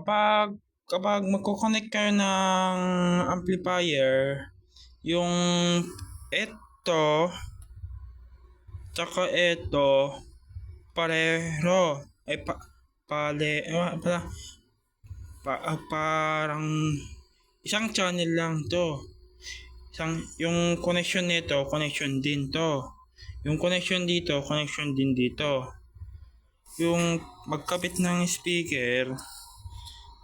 Kapag kapag magko-connect kayo ng amplifier, yung eto tsaka eto pareho ay parang isang channel lang to. Yung connection nito, connection din to. Yung connection dito, connection din dito. Yung magkabit ng speaker,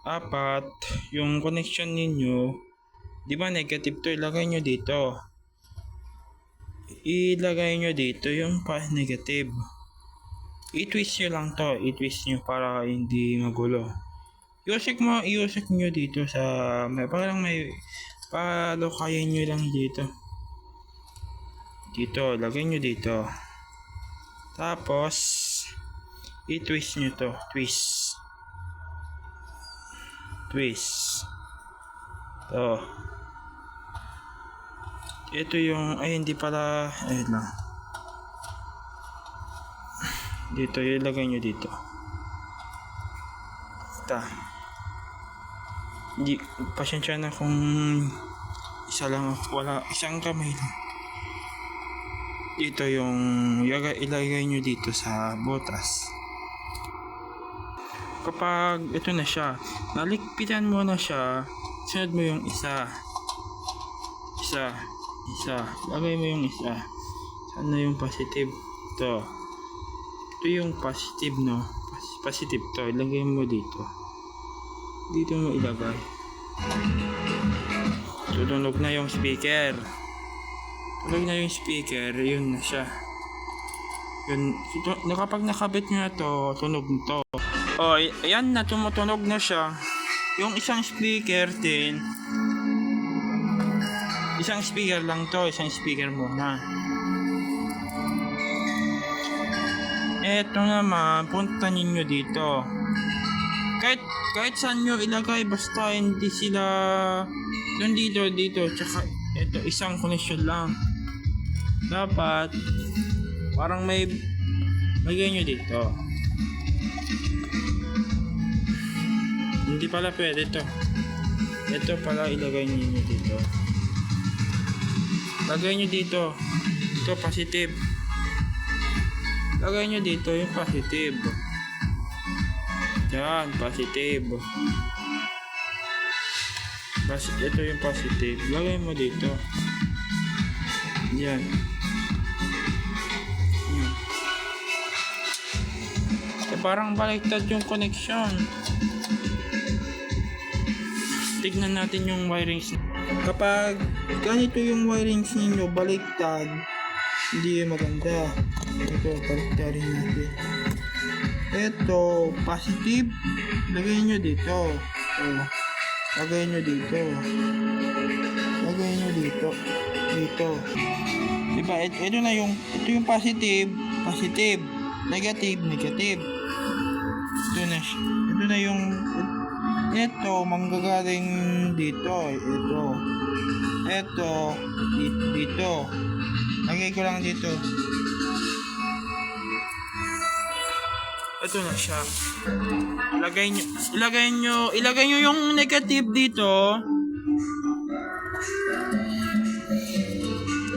apat, yung connection ninyo, di ba negative to, ilagay nyo dito. Ilagay nyo dito yung negative. I-twist nyo lang to, i-twist nyo para hindi magulo. Iusik nyo dito sa, parang may, palukayin nyo lang dito. Dito, lagay nyo dito. Tapos, i-twist nyo to, twist. To. Ito yung, ay hindi pala, ayun lang. Dito, ilagay nyo dito. Pasensya na kung isa lang, wala, isang kamay lang. Dito yung ilagay nyo dito sa butas. Kapag ito na siya, nalikpitan mo na siya, sunod mo yung isa, lagay mo yung isa. Saan na yung positive? Ito yung positive, no? Positive to, ilagay mo dito. Dito mo ilagay. Tutunog na yung speaker. Yun na siya. Yun, kapag nakabit nyo na to, tunog nito. Oh, ayan na, tumutunog na siya. Yung isang speaker din, isang speaker lang to, isang speaker muna. Eto naman, punta ninyo dito. Kahit saan nyo ilagay, basta hindi sila doon dito, tsaka ito, isang connection lang. Dapat parang may nyo dito. Hindi pala pwede to. Ito pala ilagay niyo dito. Lagay nyo dito. Ito positive. Lagay nyo dito yung positive. Yan, positive. Ito yung positive. Lagay mo dito. Yan. Parang baliktad yung connection. Tignan natin yung wirings. Kapag ganito yung wirings ninyo baliktad, hindi maganda. Ito, baliktarin natin. Ito, positive, lagay nyo dito. Lagay nyo dito. Diba, ito yung positive, negative. Ito na yung, ito, manggagaling dito. Ito, dito. Lagay ko lang dito. Ito na siya. Ilagay nyo yung negative dito.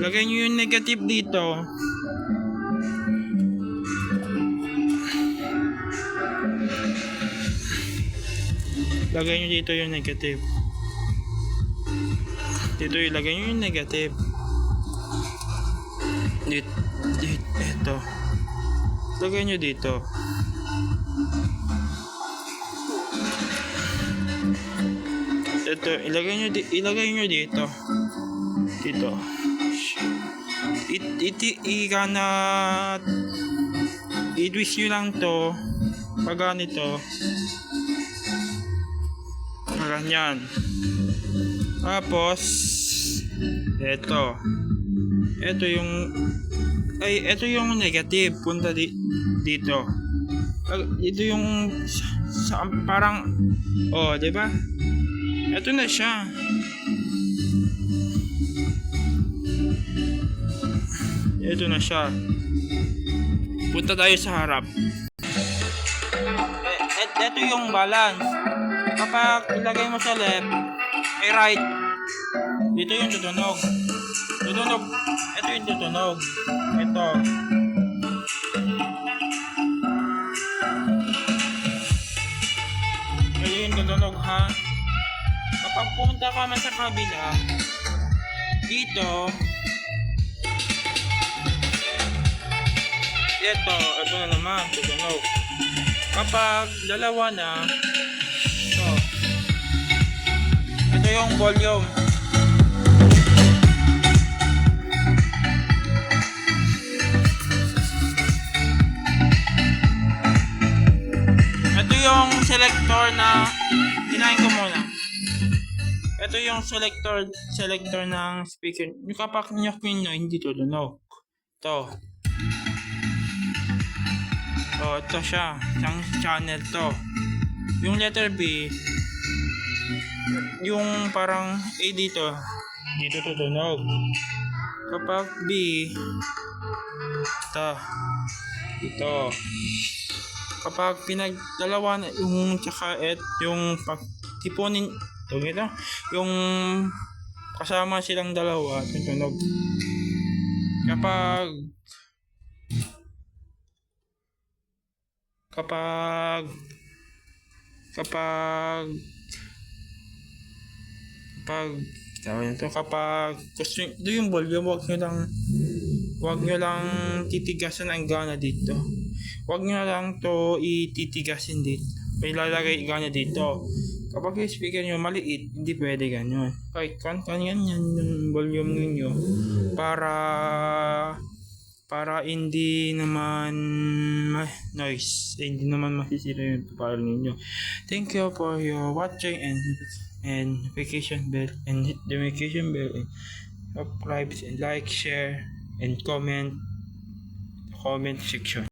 Lagay nyo yung negative dito. Lagay nyo dito yung negative. Dito ilagay nyo yung negative. Ito. Lagay nyo dito. Ito, ilagay nyo dito. Dito. I-twist nyo lang to. Pag ganito. Ganyan. Tapos ito yung negative, punta dito. Ito yung parang di ba? Ito na siya. Ito na siya. Punta tayo sa harap. Ito yung balance. Kapag ilagay mo sa left, ay right, dito yung tutunog. Tutunog. Ito yung tutunog. Ito. Ito yung tutunog ha. Kapag pumunta ka man sa kabila, dito, ito na naman, tutunog. Kapag dalawa na, ito yung volume. Ito yung selector na hinahin ko muna. Ito yung selector ng speaker. Yung kapag nyo hindi tutunog. Ito. So, ito siya. Isang channel to. Yung letter B, yung parang A dito tutunog. Kapag B, ito. Kapag pinagdalawa na yung tsaka yung pagtipunin ito, yung kasama silang dalawa, tutunog. Kapag gusto ito yung volume, wag nyo lang titigasan ang gana dito. Wag nyo lang to ititigasin dito. Ilalagay gana dito. Kapag yung speaker nyo maliit, hindi pwede ganyan. Kahit yan yung volume ninyo para hindi naman noise, hindi naman masisira yung file ninyo. Thank you for your watching and notification bell, and hit the notification bell, and subscribe and like, share and comment section.